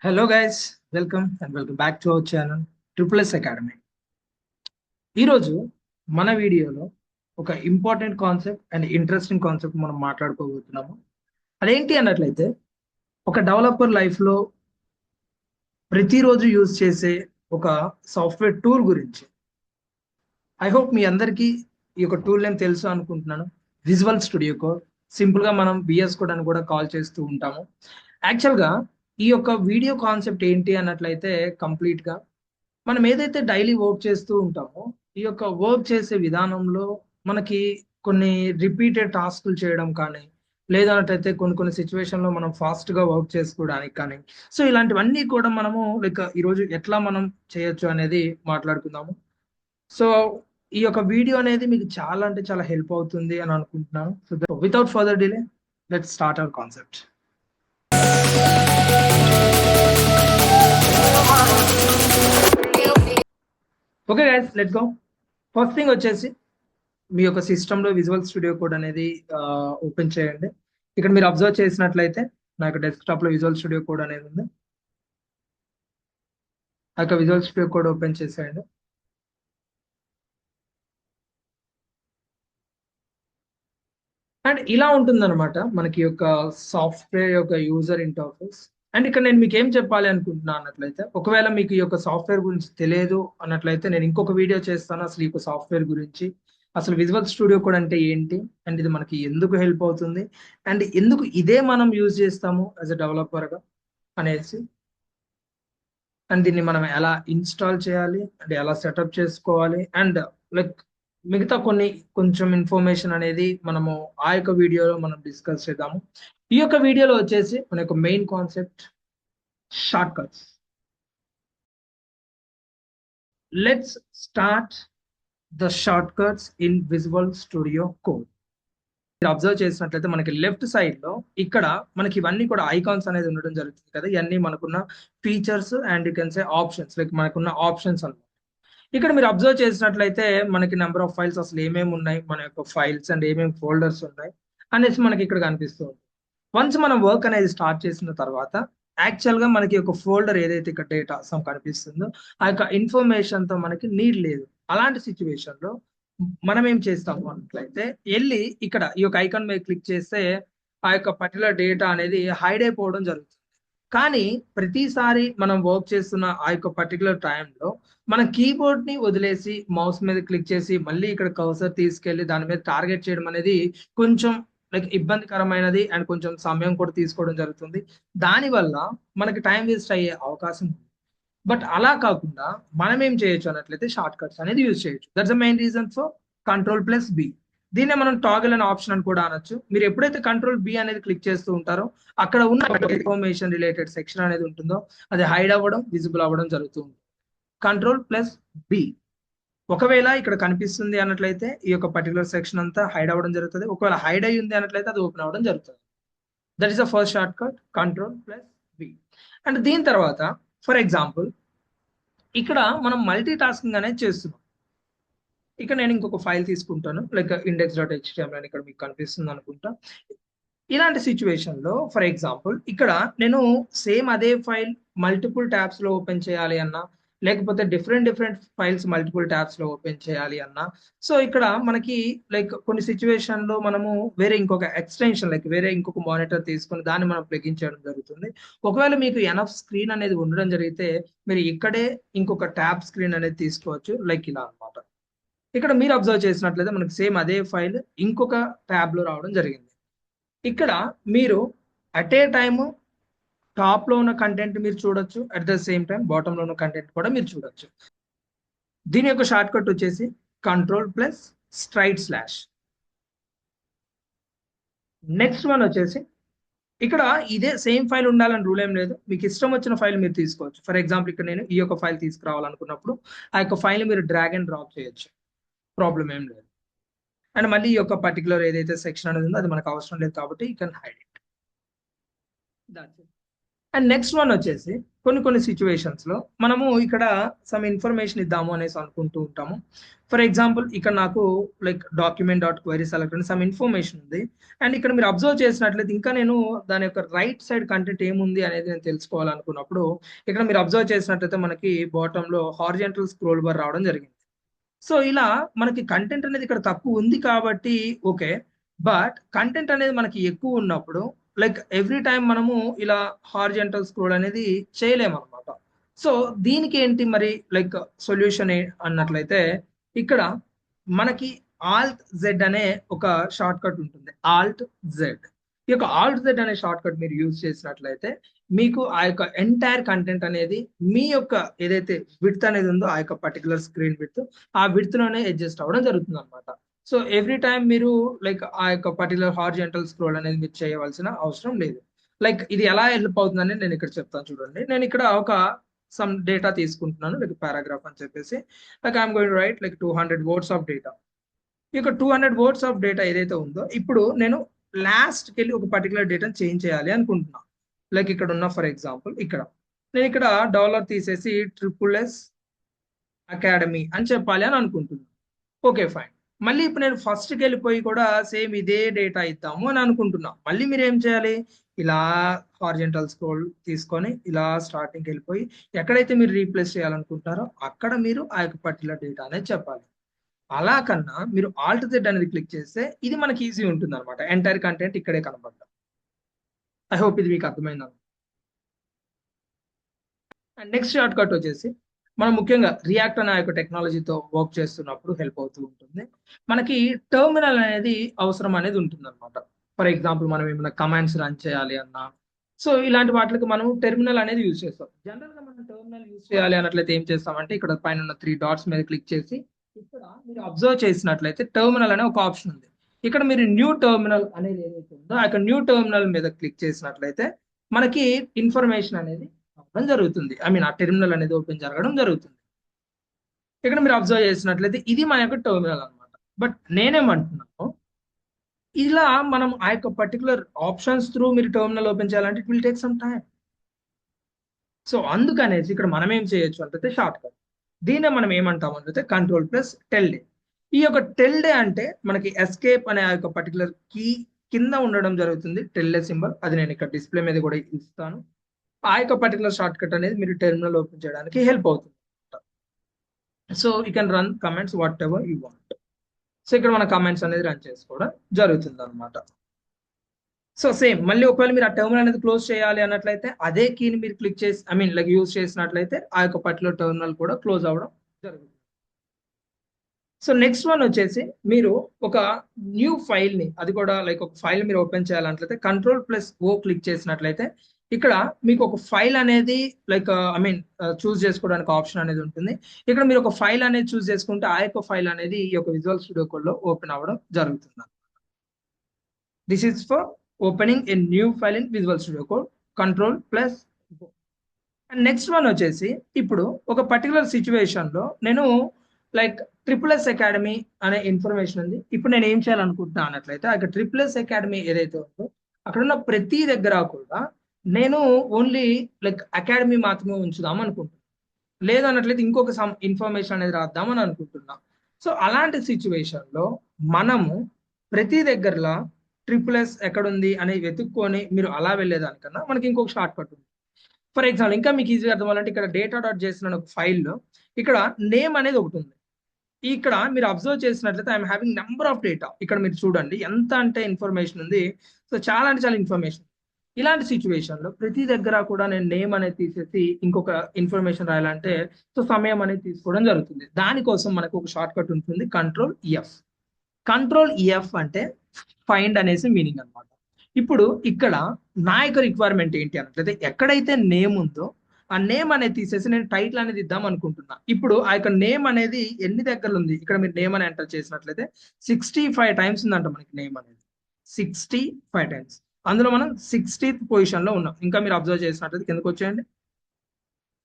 Hello guys, welcome back to our channel Triple S Academy. ఈరోజు మన వీడియోలో ఒక important concept and interesting concept మనం మాట్లాడుకోబోతున్నాము. అదేంటి అన్నట్లయితే ఒక డెవలపర్ లైఫ్లో ప్రతిరోజు యూజ్ చేసే ఒక సాఫ్ట్వేర్ టూల్ గురించి. ఐ హోప్ మీ అందరికీ ఈ యొక్క టూల్ నేమ్ తెలుసు అనుకుంటున్నాను. విజువల్ స్టూడియో కోడ్, సింపుల్గా మనం బిఎస్ కోడ్ అని కూడా కాల్ చేస్తూ ఉంటాము. యాక్చువల్గా ఈ యొక్క వీడియో కాన్సెప్ట్ ఏంటి అన్నట్లయితే కంప్లీట్గా మనం ఏదైతే డైలీ వర్క్ చేస్తూ ఉంటామో ఈ యొక్క వర్క్ చేసే విధానంలో మనకి కొన్ని రిపీటెడ్ టాస్క్లు చేయడం కానీ లేదన్నట్టయితే కొన్ని సిచ్యువేషన్లో మనం ఫాస్ట్గా వర్క్ చేసుకోవడానికి కానీ సో ఇలాంటివన్నీ కూడా మనము లైక్ ఈరోజు ఎట్లా మనం చేయొచ్చు అనేది మాట్లాడుకుందాము. సో ఈ యొక్క వీడియో అనేది మీకు చాలా అంటే చాలా హెల్ప్ అవుతుంది అని అనుకుంటున్నాను. So without further delay let's start our concept. Okay guys, let's go. First thing వచ్చేసి మీ యొక్క సిస్టంలో విజువల్ స్టూడియో కోడ్ అనేది ఓపెన్ చేయండి. ఇక్కడ మీరు అబ్జర్వ్ చేసినట్లయితే నా యొక్క డెస్క్టాప్లో విజువల్ స్టూడియో కోడ్ అనేది ఉంది. ఆ యొక్క విజువల్ స్టూడియో కోడ్ ఓపెన్ చేసేయండి. అండ్ ఇలా ఉంటుందన్నమాట మనకి యొక్క సాఫ్ట్వేర్ యొక్క యూజర్ ఇంటర్ఫేస్. అండ్ ఇక్కడ నేను మీకు ఏం చెప్పాలి అనుకుంటున్నా అన్నట్లయితే ఒకవేళ మీకు ఈ యొక్క సాఫ్ట్వేర్ గురించి తెలియదు అన్నట్లయితే నేను ఇంకొక వీడియో చేస్తాను అసలు ఈ యొక్క సాఫ్ట్వేర్ గురించి, అసలు విజువల్ స్టూడియో కోడ్ అంటే ఏంటి అండ్ ఇది మనకి ఎందుకు హెల్ప్ అవుతుంది అండ్ ఎందుకు ఇదే మనం యూజ్ చేస్తాము యాజ్ అ డెవలపర్గా అనేసి, అండ్ దీన్ని మనం ఎలా ఇన్స్టాల్ చేయాలి అండ్ ఎలా సెటప్ చేసుకోవాలి అండ్ లైక్ మిగతా కొంచెం ఇన్ఫర్మేషన్ అనేది మనము ఆ యొక్క వీడియోలో మనం డిస్కస్ చేద్దాము. ఈ యొక్క వీడియోలో వచ్చేసి మన యొక్క main concept short cuts. Let's start the short cuts in visual studio code. మీరు అబ్జర్వ్ చేసినట్లయితే మనకి లెఫ్ట్ సైడ్ లో ఇక్కడ మనకి ఇవన్నీ కూడా ఐకాన్స్ అనేది ఉండడం జరుగుతుంది కదా. ఇవన్నీ మనకున్న features and you can say options, like మనకున్న ఆప్షన్స్ అన్నమాట. ఇక్కడ మీరు అబ్జర్వ్ చేసినట్లయితే మనకి నెంబర్ ఆఫ్ ఫైల్స్ అసలు ఏమేమి ఉన్నాయి, మన యొక్క ఫైల్స్ అండ్ ఏమేమి ఫోల్డర్స్ ఉన్నాయి అనేసి మనకి ఇక్కడ కనిపిస్తుంది. వన్స్ మనం వర్క్ అనేది స్టార్ట్ చేసిన తర్వాత యాక్చువల్ గా మనకి ఒక ఫోల్డర్ ఏదైతే ఇక్కడ డేటా సమ్ కనిపిస్తుందో ఆ యొక్క ఇన్ఫర్మేషన్ తో మనకి నీడ్ లేదు. అలాంటి సిచ్యువేషన్ లో మనం ఏం చేస్తాము అన్నట్లయితే వెళ్ళి ఇక్కడ ఈ యొక్క ఐకాన్ మీద క్లిక్ చేస్తే ఆ యొక్క పర్టికులర్ డేటా అనేది హైడ్ అయిపోవడం జరుగుతుంది. కానీ ప్రతిసారి మనం వర్క్ చేస్తున్న ఆ యొక్క పర్టికులర్ టైంలో మన కీబోర్డ్ ని వదిలేసి మౌస్ మీద క్లిక్ చేసి మళ్ళీ ఇక్కడ కర్సర్ తీసుకెళ్లి దాని మీద టార్గెట్ చేయడం అనేది కొంచెం లైక్ ఇబ్బందికరమైనది అండ్ కొంచెం సమయం కూడా తీసుకోవడం జరుగుతుంది. దానివల్ల మనకి టైం వేస్ట్ అయ్యే అవకాశం ఉంది. బట్ అలా కాకుండా మనం ఏం చేయొచ్చు అన్నట్లయితే షార్ట్ కట్స్ అనేది యూజ్ చేయొచ్చు. That's the main reason for కంట్రోల్+B. దీన్నే మనం టాగిల్ అనే ఆప్షన్ అని కూడా అనొచ్చు. మీరు ఎప్పుడైతే కంట్రోల్+B అనేది క్లిక్ చేస్తూ ఉంటారో అక్కడ ఉన్న ఇన్ఫర్మేషన్ రిలేటెడ్ సెక్షన్ అనేది ఉంటుందో అది హైడ్ అవ్వడం, విజిబుల్ అవ్వడం జరుగుతుంది. కంట్రోల్+B. ఒకవేళ ఇక్కడ కనిపిస్తుంది అన్నట్లయితే ఈ యొక్క పర్టికులర్ సెక్షన్ అంతా హైడ్ అవ్వడం జరుగుతుంది. ఒకవేళ హైడ్ అయ్యి ఉంది అన్నట్లయితే అది ఓపెన్ అవ్వడం జరుగుతుంది. That is the first shortcut, కంట్రోల్+B. అండ్ దీని తర్వాత ఫర్ ఎగ్జాంపుల్ ఇక్కడ మనం మల్టీ టాస్కింగ్ అనేది చేస్తున్నాం. ఇక్కడ నేను ఇంకొక ఫైల్ తీసుకుంటాను లైక్ index.html అని ఇక్కడ మీకు కనిపిస్తుంది అనుకుంటా. ఇలాంటి సిచ్యువేషన్ లో ఫర్ ఎగ్జాంపుల్ ఇక్కడ నేను సేమ్ అదే ఫైల్ మల్టిపుల్ ట్యాబ్స్ లో ఓపెన్ చేయాలి అన్నా లేకపోతే డిఫరెంట్ ఫైల్స్ మల్టిపుల్ ట్యాబ్స్ లో ఓపెన్ చేయాలి అన్నా సో ఇక్కడ మనకి లైక్ కొన్ని సిచ్యువేషన్ లో మనము వేరే ఇంకొక ఎక్స్టెన్షన్ లైక్ వేరే ఇంకొక మానిటర్ తీసుకొని దాన్ని మనం ప్లగిన్ చేయడం జరుగుతుంది. ఒకవేళ మీకు ఎనఫ్ స్క్రీన్ అనేది ఉండడం జరిగితే మీరు ఇక్కడే ఇంకొక ట్యాబ్ స్క్రీన్ అనేది తీసుకోవచ్చు లైక్ ఇలా అన్నమాట. ఇక్కడ మీరు అబ్జర్వ్ చేసినట్లయితే మనకి సేమ్ అదే ఫైల్ ఇంకొక ట్యాబ్ లో రావడం జరిగింది. ఇక్కడ మీరు అట్ ఏ టైమ్ టాప్ లో ఉన్న కంటెంట్ మీరు చూడొచ్చు, at the same time bottom లో ఉన్న కంటెంట్ కూడా మీరు చూడొచ్చు. దీని యొక్క షార్ట్ కట్ వచ్చేసి Ctrl+/. నెక్స్ట్ వన్ వచ్చేసి ఇక్కడ ఇదే సేమ్ ఫైల్ ఉండాలని రూల్ ఏం లేదు, మీకు ఇష్టం వచ్చిన ఫైల్ మీరు తీసుకోవచ్చు. ఫర్ ఎగ్జాంపుల్ ఇక్కడ నేను ఈ యొక్క ఫైల్ తీసుకురావాలనుకున్నప్పుడు ఆ యొక్క ఫైల్ మీరు డ్రాగ్ అండ్ డ్రాప్ చేయొచ్చు, ప్రాబ్లం ఏం లేదు. అండ్ మళ్ళీ ఈ యొక్క పర్టికులర్ ఏదైతే సెక్షన్ అనేది ఉందో అది మనకు అవసరం లేదు కాబట్టి you can hide it. That's it. And next one వచ్చేసి కొన్ని సిచ్యువేషన్స్ లో మనము ఇక్కడ సమ్ ఇన్ఫర్మేషన్ ఇద్దాము అనేసి అనుకుంటూ ఉంటాము. ఫర్ ఎగ్జాంపుల్ ఇక్కడ నాకు like document dot query select అని సమ్ ఇన్ఫర్మేషన్ ఉంది. అండ్ ఇక్కడ మీరు అబ్జర్వ్ చేసినట్లయితే ఇంకా నేను దాని యొక్క రైట్ సైడ్ కంటెంట్ ఏముంది అనేది నేను తెలుసుకోవాలనుకున్నప్పుడు ఇక్కడ మీరు అబ్జర్వ్ చేసినట్లయితే మనకి బాటమ్ లో హారిజంటల్ స్క్రోల్ బార్ రావడం జరిగింది. సో ఇలా మనకి కంటెంట్ అనేది ఇక్కడ తక్కువ ఉంది కాబట్టి ఓకే, బట్ కంటెంట్ అనేది మనకి ఎక్కువ ఉన్నప్పుడు లైక్ ఎవ్రీ టైం మనము ఇలా హారిజంటల్ స్క్రోల్ అనేది చేయలేము అనమాట. సో దీనికి ఏంటి మరి లైక్ సొల్యూషన్ అన్నట్లయితే ఇక్కడ మనకి ఆల్ట్ జెడ్ అనే ఒక షార్ట్ కట్ ఉంటుంది. ఆల్ట్ జెడ్, ఈ యొక్క ఆల్ట్ జెడ్ అనే షార్ట్ కట్ మీరు యూజ్ చేసినట్లయితే మీకు ఆ యొక్క ఎంటైర్ కంటెంట్ అనేది మీ యొక్క ఏదైతే విడ్త్ అనేది ఉందో ఆ యొక్క పర్టికులర్ స్క్రీన్ విడ్త్, ఆ విడ్త్ లోనే అడ్జస్ట్ అవ్వడం జరుగుతుంది అనమాట. సో ఎవ్రీ టైం మీరు లైక్ ఆ యొక్క పర్టికులర్ హారిజంటల్ స్క్రోల్ అనేది మీరు చేయవలసిన అవసరం లేదు. లైక్ ఇది ఎలా హెల్ప్ అవుతుందని నేను ఇక్కడ చెప్తాను చూడండి. నేను ఇక్కడ ఒక సమ్ డేటా తీసుకుంటున్నాను, లైక్ పారాగ్రాఫ్ అని చెప్పేసి like I'm going right like 200 words of data. ఈ యొక్క 200 వర్డ్స్ ఆఫ్ డేటా ఏదైతే ఉందో ఇప్పుడు నేను లాస్ట్కి వెళ్ళి ఒక పర్టికులర్ డేటాను చేంజ్ చేయాలి అనుకుంటున్నాను. లైక్ ఇక్కడ ఉన్న ఫర్ ఎగ్జాంపుల్ ఇక్కడ నేను ఇక్కడ డాలర్ తీసేసి SSS అకాడమీ అని చెప్పాలి అని అనుకుంటున్నాను. Okay fine. మళ్ళీ ఇప్పుడు నేను ఫస్ట్కి వెళ్ళిపోయి కూడా సేమ్ ఇదే డేటా ఇద్దాము అని అనుకుంటున్నా. మళ్ళీ మీరు ఏం చేయాలి, ఇలా హారిజంటల్ స్క్రోల్ తీసుకొని ఇలా స్టార్టింగ్కి వెళ్ళిపోయి ఎక్కడైతే మీరు రీప్లేస్ చేయాలనుకుంటారో అక్కడ మీరు ఆ యొక్క పర్టికులర్ డేటా అనేది చెప్పాలి. అలా కన్నా మీరు ఆల్ట్ జెడ్ అనేది క్లిక్ చేస్తే ఇది మనకి ఈజీ ఉంటుంది అనమాట. ఎంటైర్ కంటెంట్ ఇక్కడే కనబడ్డా. ఐ హోప్ ఇది మీకు అర్థమైంది. అండ్ నెక్స్ట్ షార్ట్ కట్ వచ్చేసి మనం ముఖ్యంగా రియాక్ట్ అనే యొక్క టెక్నాలజీతో వర్క్ చేస్తున్నప్పుడు హెల్ప్ అవుతూ ఉంటుంది. మనకి టెర్మినల్ అనేది అవసరం అనేది ఉంటుంది అనమాట. ఫర్ ఎగ్జాంపుల్ మనం ఏమైనా కమాండ్స్ రన్ చేయాలి అన్నా, సో ఇలాంటి వాటికి మనం టెర్మినల్ అనేది యూజ్ చేస్తాం. జనరల్ గా మనం టెర్మినల్ యూజ్ చేయాలి అన్నట్లయితే ఏం చేస్తామంటే ఇక్కడ పైన ఉన్న 3 డాట్స్ మీద క్లిక్ చేసి ఇక్కడ మీరు అబ్జర్వ్ చేసినట్లయితే టెర్మినల్ అనే ఒక ఆప్షన్ ఉంది. ఇక్కడ మీరు న్యూ టెర్మినల్ అనేది ఏదైతే ఉందో ఆ న్యూ టెర్మినల్ మీద క్లిక్ చేసినట్లయితే మనకి ఇన్ఫర్మేషన్ అనేది అవ్వడం జరుగుతుంది. ఐ మీన్ ఆ టెర్మినల్ అనేది ఓపెన్ జరగడం జరుగుతుంది. ఇక్కడ మీరు అబ్జర్వ్ చేసినట్లయితే ఇది మన యొక్క టెర్మినల్ అనమాట. బట్ నేనేమంటున్నాను, ఇలా మనం ఆ యొక్క పర్టికులర్ ఆప్షన్స్ త్రూ మీరు టెర్మినల్ ఓపెన్ చేయాలంటే it will take some time. So అందుకనేసి ఇక్కడ మనం ఏం చేయొచ్చు అంటే షార్ట్ కట్, దీన్నే మనం ఏమంటాం అంటే Ctrl+Tilde. ఈ యొక్క టెల్డే అంటే మనకి ఎస్కేప్ అనే ఆ యొక్క పర్టికులర్ కీ కింద ఉండడం జరుగుతుంది, టెల్డే సింబల్. అది నేను ఇక్కడ డిస్ప్లే మీద కూడా ఇస్తాను. ఆ యొక్క పర్టికులర్ షార్ట్ కట్ అనేది మీరు టెర్మినల్ ఓపెన్ చేయడానికి హెల్ప్ అవుతుంది. So you can run comments what ever you want. So ఇక్కడ మన కమెంట్స్ అనేది రన్ చేసుకోవడం జరుగుతుంది అనమాట. సో సేమ్ మళ్ళీ ఒకవేళ మీరు ఆ టెర్మినల్ అనేది క్లోజ్ చేయాలి అన్నట్లయితే అదే కీని మీరు క్లిక్ చేసి ఐ మీన్ లైక్ యూజ్ చేసినట్లయితే ఆ యొక్క పర్టికులర్ టెర్మినల్ కూడా క్లోజ్ అవ్వడం జరుగుతుంది. సో నెక్స్ట్ వన్ వచ్చేసి మీరు ఒక న్యూ ఫైల్ ని, అది కూడా లైక్ ఒక ఫైల్ మీరు ఓపెన్ చేయాలన్నట్లయితే Ctrl+O క్లిక్ చేసినట్లయితే ఇక్కడ మీకు ఒక ఫైల్ అనేది లైక్ ఐ మీన్ చూస్ చేసుకోవడానికి ఆప్షన్ అనేది ఉంటుంది. ఇక్కడ మీరు ఒక ఫైల్ అనేది చూస్ చేసుకుంటే ఆ యొక్క ఫైల్ అనేది ఈ యొక్క విజువల్ స్టూడియో కోడ్ లో ఓపెన్ అవ్వడం జరుగుతుంది. This is for opening a new file in visual studio code, Ctrl+O. And next one వచ్చేసి ఇప్పుడు ఒక పర్టికులర్ సిచ్యువేషన్ లో నేను లైక్ SSS అకాడమీ అనే ఇన్ఫర్మేషన్ ఉంది. ఇప్పుడు నేను ఏం చేయాలనుకుంటున్నా అన్నట్లయితే అక్కడ SSS అకాడమీ ఏదైతే ఉందో అక్కడ ఉన్న ప్రతి దగ్గర కూడా నేను ఓన్లీ లైక్ అకాడమీ మాత్రమే ఉంచుదాం అనుకుంటున్నాను. లేదన్నట్లయితే ఇంకొక సమ్ ఇన్ఫర్మేషన్ అనేది రాద్దామని అనుకుంటున్నా. సో అలాంటి సిచ్యువేషన్ లో మనము ప్రతి దగ్గరలో SSS ఎక్కడుంది అని వెతుక్కొని మీరు అలా వెళ్ళేదానికన్నా మనకి ఇంకొక షార్ట్ కట్ ఉంది. ఫర్ ఎగ్జాంపుల్ ఇంకా మీకు ఈజీగా అర్థం అవ్వాలంటే ఇక్కడ data.json అనే ఒక ఫైల్లో ఇక్కడ నేమ్ అనేది ఒకటి ఉంది. ఇక్కడ మీరు అబ్జర్వ్ చేసినట్లయితే I'm having number of data. ఇక్కడ మీరు చూడండి ఎంత అంటే ఇన్ఫర్మేషన్ ఉంది. సో చాలా అంటే చాలా ఇన్ఫర్మేషన్. ఇలాంటి సిచ్యువేషన్ లో ప్రతి దగ్గర కూడా నేను నేమ్ అనేది తీసేసి ఇంకొక ఇన్ఫర్మేషన్ రాయాలంటే సో సమయం అనేది తీసుకోవడం జరుగుతుంది. దానికోసం మనకు ఒక షార్ట్ కట్ ఉంటుంది, Ctrl+F. Ctrl+F అంటే ఫైండ్ అనేసి మీనింగ్ అనమాట. ఇప్పుడు ఇక్కడ నా యొక్క రిక్వైర్మెంట్ ఏంటి అన్నట్లయితే ఎక్కడైతే నేమ్ ఉందో ఆ నేమ్ అనేది తీసేసి నేను టైటిల్ అనేది ఇద్దాం అనుకుంటున్నా. ఇప్పుడు ఆ యొక్క నేమ్ అనేది ఎన్ని దగ్గరలు ఉంది, ఇక్కడ మీరు నేమ్ అని ఎంటర్ చేసినట్లయితే 65 టైమ్స్ ఉందంట మనకి నేమ్ అనేది. 65 టైమ్స్. అందులో మనం 60th పొజిషన్ లో ఉన్నాం. ఇంకా మీరు అబ్జర్వ్ చేసినట్లయితే కిందకు వచ్చేయండి.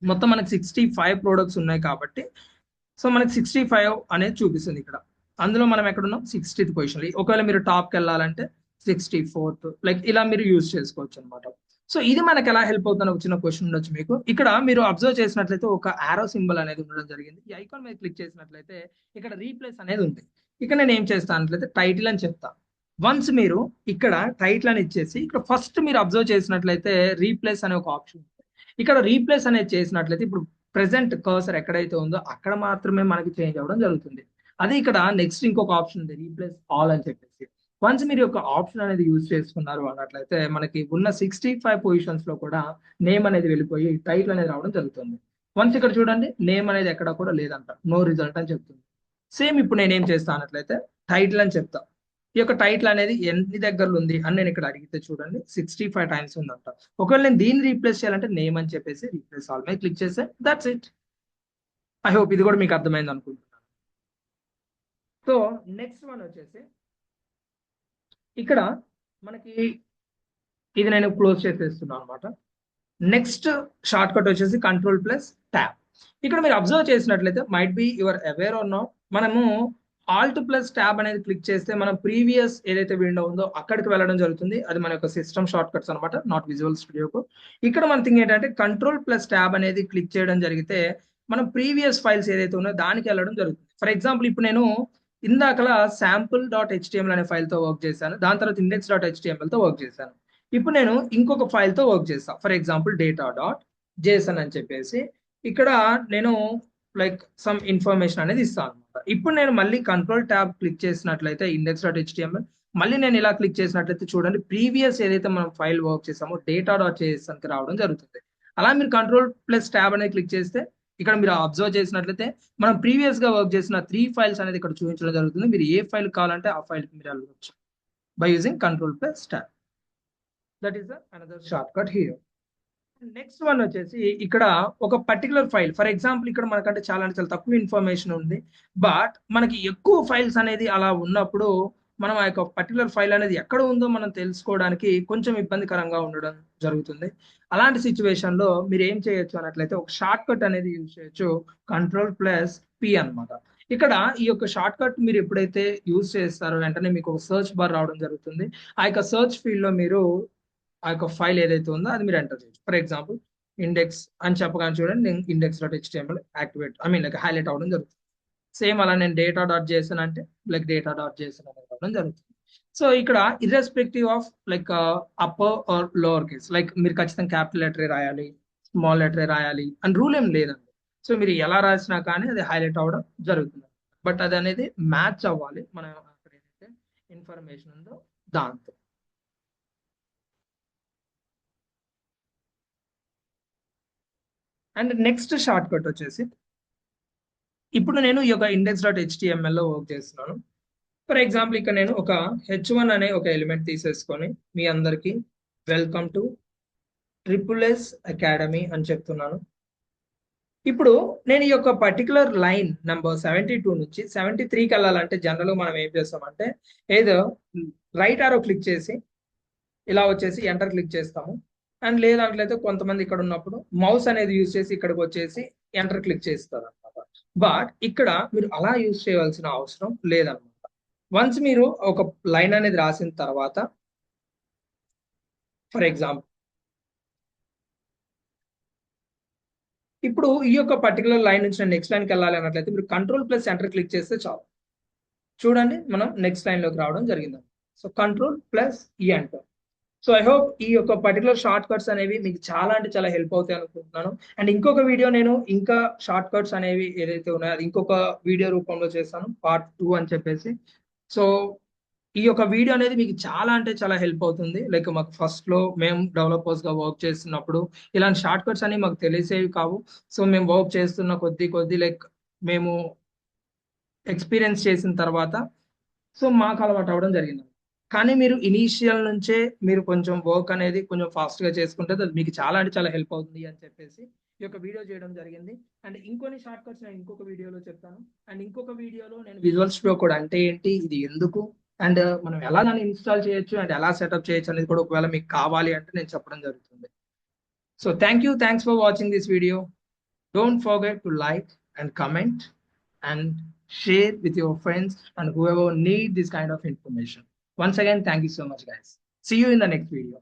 మొత్తం మనకి 65 ప్రొడక్ట్స్ ఉన్నాయి కాబట్టి సో మనకి 65 అనేది చూపిస్తుంది ఇక్కడ. అందులో మనం ఎక్కడున్నాం 60th పొజిషన్. ఒకవేళ మీరు టాప్కి వెళ్ళాలంటే 64th, లైక్ ఇలా మీరు యూజ్ చేసుకోవచ్చు అనమాట. సో ఇది మనకి ఎలా హెల్ప్ అవుతుందని ఒక చిన్న క్వశ్చన్ ఉండొచ్చు మీకు. ఇక్కడ మీరు అబ్జర్వ్ చేసినట్లయితే ఒక ఆరో సింబల్ అనేది ఉండడం జరిగింది. ఈ ఐకాన్ మీద క్లిక్ చేసినట్లయితే ఇక్కడ రీప్లేస్ అనేది ఉంది. ఇక్కడ నేను ఏం చేస్తానట్లయితే టైటిల్ అని చెప్తా. వన్స్ మీరు ఇక్కడ టైటిల్ అని ఇచ్చేసి ఇక్కడ ఫస్ట్ మీరు అబ్జర్వ్ చేసినట్లయితే రీప్లేస్ అనే ఒక ఆప్షన్ ఉంది. ఇక్కడ రీప్లేస్ అనేది చేసినట్లయితే ఇప్పుడు ప్రెసెంట్ కర్సర్ ఎక్కడైతే ఉందో అక్కడ మాత్రమే మనకి చేంజ్ అవ్వడం జరుగుతుంది. అదే ఇక్కడ నెక్స్ట్ ఇంకొక ఆప్షన్ ఉంది రీప్లేస్ ఆల్ అని చెప్పేసి. వన్స్ మీరు ఒక ఆప్షన్ అనేది యూజ్ చేసుకున్నారు అన్నట్లయితే మనకి ఉన్న 65 పొజిషన్స్ లో కూడా నేమ్ అనేది వెళ్ళిపోయి టైటిల్ అనేది రావడం జరుగుతుంది. వన్స్ ఇక్కడ చూడండి నేమ్ అనేది ఎక్కడ కూడా లేదంట, నో రిజల్ట్ అని చెప్తుంది. సేమ్ ఇప్పుడు నేను ఏం చేస్తా అన్నట్లయితే టైటిల్ అని చెప్తా. ఈ యొక్క టైటిల్ అనేది ఎన్ని దగ్గరలో ఉంది అని నేను ఇక్కడ అడిగితే చూడండి 65 టైమ్స్ ఉందంట. ఒకవేళ నేను దీన్ని రీప్లేస్ చేయాలంటే నేమ్ అని చెప్పేసి రీప్లేస్ ఆల్ మీద క్లిక్ చేస్తే దట్స్ ఇట్. ఐ హోప్ ఇది కూడా మీకు అర్థమైంది అనుకుంటున్నాను. సో నెక్స్ట్ వన్ వచ్చేసి ఇక్కడ మనకి ఇది నేను క్లోజ్ చేసేస్తున్నాను అనమాట. నెక్స్ట్ షార్ట్ కట్ వచ్చేసి కంట్రోల్ ప్లస్ ట్యాబ్. ఇక్కడ మీరు అబ్జర్వ్ చేసినట్లయితే might be your aware or not, మనము ఆల్ట్ ప్లస్ ట్యాబ్ అనేది క్లిక్ చేస్తే మనం ప్రీవియస్ ఏదైతే విండో ఉందో అక్కడికి వెళ్ళడం జరుగుతుంది. అది మన యొక్క సిస్టమ్ షార్ట్ కట్స్ అనమాట, నాట్ విజువల్ స్టూడియోకు. ఇక్కడ మన థింగ్ ఏంటంటే కంట్రోల్ ప్లస్ ట్యాబ్ అనేది క్లిక్ చేయడం జరిగితే మనం ప్రీవియస్ ఫైల్స్ ఏదైతే ఉన్నాయో దానికి వెళ్ళడం జరుగుతుంది. ఫర్ ఎగ్జాంపుల్ ఇప్పుడు నేను ఇందాకలా sample.html అనే ఫైల్తో వర్క్ చేశాను, దాని తర్వాత index.htmlతో వర్క్ చేశాను. ఇప్పుడు నేను ఇంకొక ఫైల్తో వర్క్ చేస్తాను, ఫర్ ఎగ్జాంపుల్ data.json అని చెప్పేసి. ఇక్కడ నేను లైక్ సమ్ ఇన్ఫర్మేషన్ అనేది ఇస్తాను అనమాట. ఇప్పుడు నేను మళ్ళీ కంట్రోల్ ట్యాబ్ క్లిక్ చేసినట్లయితే index.html, మళ్ళీ నేను ఇలా క్లిక్ చేసినట్లయితే చూడండి ప్రీవియస్ ఏదైతే మనం ఫైల్ వర్క్ చేసామో data.jsonకి రావడం జరుగుతుంది. అలా మీరు కంట్రోల్ ప్లస్ ట్యాబ్ అనేది క్లిక్ చేస్తే ఇక్కడ మీరు అబ్జర్వ్ చేసినట్లయితే మనం ప్రీవియస్ గా వర్క్ చేసిన 3 ఫైల్స్ అనేది ఇక్కడ చూపించడం జరుగుతుంది. మీరు ఏ ఫైల్ కావాలంటే ఆ ఫైల్ మీరు వెళ్ళవచ్చు by using control plus tab. That is another short cut here. Next one వచ్చేసి ఇక్కడ ఒక పర్టికులర్ ఫైల్, ఫర్ ఎగ్జాంపుల్ ఇక్కడ మనకంటే చాలా అంటే చాలా తక్కువ ఇన్ఫర్మేషన్ ఉంది, బట్ మనకి ఎక్కువ ఫైల్స్ అనేది అలా ఉన్నప్పుడు మనం ఆ యొక్క పర్టికులర్ ఫైల్ అనేది ఎక్కడ ఉందో మనం తెలుసుకోవడానికి కొంచెం ఇబ్బందికరంగా ఉండడం జరుగుతుంది. అలాంటి సిచ్యువేషన్ లో మీరు ఏం చేయొచ్చు అన్నట్లయితే ఒక షార్ట్ కట్ అనేది యూజ్ చేయొచ్చు, కంట్రోల్ ప్లస్ పి అనమాట. ఇక్కడ ఈ యొక్క షార్ట్ కట్ మీరు ఎప్పుడైతే యూజ్ చేస్తారో వెంటనే మీకు ఒక సర్చ్ బార్ రావడం జరుగుతుంది. ఆ యొక్క సర్చ్ ఫీల్డ్ లో మీరు ఆ యొక్క ఫైల్ ఏదైతే ఉందో అది మీరు ఎంటర్ చేయొచ్చు. ఫర్ ఎగ్జాంపుల్ ఇండెక్స్ అని చెప్పగానే చూడండి నేను index.html యాక్టివేట్ లైక్ హైలైట్ అవ్వడం జరుగుతుంది. సేమ్ అలా నేను data.json అంటే లైక్ data.json అనేది అవ్వడం జరుగుతుంది. సో ఇక్కడ irrespective of like upper or lower case, like మీరు ఖచ్చితంగా క్యాపిటల్ లెటరే రాయాలి, స్మాల్ లెటరే రాయాలి అని రూల్ ఏం లేదండి. సో మీరు ఎలా రాసినా కానీ అది హైలైట్ అవ్వడం జరుగుతుంది. బట్ అది అనేది మ్యాచ్ అవ్వాలి మనం అక్కడ ఏదైతే ఇన్ఫర్మేషన్ ఉందో దాంతో. అండ్ నెక్స్ట్ షార్ట్ కట్ వచ్చేసి ఇప్పుడు నేను ఈ యొక్క index.html లో వర్క్ చేస్తున్నాను. ఫర్ ఎగ్జాంపుల్ ఇక్కడ నేను ఒక h1 అనే ఒక ఎలిమెంట్ తీసేసుకొని మీ అందరికి వెల్కమ్ టు SSS అకాడమీ అని చెప్తున్నాను. ఇప్పుడు నేను ఈ యొక్క పర్టికులర్ లైన్ నెంబర్ 72 నుంచి 73కి వెళ్ళాలంటే జనరల్ మనం ఏం చేస్తామంటే ఏదో రైట్ ఆరో క్లిక్ చేసి ఇలా వచ్చేసి ఎంటర్ క్లిక్ చేస్తాము. అండ్ లేదంట్లయితే కొంతమంది ఇక్కడ ఉన్నప్పుడు మౌస్ అనేది యూజ్ చేసి ఇక్కడికి వచ్చేసి ఎంటర్ క్లిక్ చేస్తారు అనమాట. బట్ ఇక్కడ మీరు అలా యూజ్ చేయవలసిన అవసరం లేదనమాట. వన్స్ మీరు ఒక లైన్ అనేది రాసిన తర్వాత ఫర్ ఎగ్జాంపుల్ ఇప్పుడు ఈ యొక్క పర్టికులర్ లైన్ నుంచి నేను నెక్స్ట్ లైన్కి వెళ్ళాలి అన్నట్లయితే మీరు కంట్రోల్ ప్లస్ ఎంటర్ క్లిక్ చేస్తే చాలు. చూడండి మనం నెక్స్ట్ లైన్ లోకి రావడం జరిగింది. సో కంట్రోల్ ప్లస్ ఈ ఎంటర్. సో ఐ హోప్ ఈ యొక్క పర్టికులర్ షార్ట్ కట్స్ అనేవి మీకు చాలా అంటే చాలా హెల్ప్ అవుతాయి అనుకుంటున్నాను. అండ్ ఇంకొక వీడియో నేను ఇంకా షార్ట్ కట్స్ అనేవి ఏదైతే ఉన్నాయో అది ఇంకొక వీడియో రూపంలో చేస్తాను, పార్ట్ 2 అని చెప్పేసి. సో ఈ యొక్క వీడియో అనేది మీకు చాలా అంటే చాలా హెల్ప్ అవుతుంది. లైక్ మాకు ఫస్ట్ లో మేము డెవలపర్స్ గా వర్క్ చేస్తున్నప్పుడు ఇలాంటి షార్ట్ కట్స్ అనేవి మాకు తెలిసేవి కావు. సో మేము వర్క్ చేస్తున్న కొద్ది లైక్ మేము ఎక్స్పీరియన్స్ చేసిన తర్వాత సో మాకు అలవాటు అవ్వడం జరిగింది. కానీ మీరు ఇనీషియల్ నుంచే మీరు కొంచెం వర్క్ అనేది కొంచెం ఫాస్ట్ గా చేసుకుంటే అది మీకు చాలా అంటే చాలా హెల్ప్ అవుతుంది అని చెప్పేసి ఈ యొక్క వీడియో చేయడం జరిగింది. అండ్ ఇంకొన్ని షార్ట్ కట్స్ నేను ఇంకొక వీడియోలో చెప్తాను. అండ్ ఇంకొక వీడియోలో నేను విజువల్ స్టూడియో కూడా అంటే ఏంటి, ఇది ఎందుకు, అండ్ మనం ఎలా దాన్ని ఇన్స్టాల్ చేయొచ్చు అండ్ ఎలా సెటప్ చేయొచ్చు అనేది కూడా ఒకవేళ మీకు కావాలి అంటే నేను చెప్పడం జరుగుతుంది. So thanks for watching this video. Don't forget to like and comment and share with your friends and whoever need this kind of information. Once again, thank you so much, guys. See you in the next video.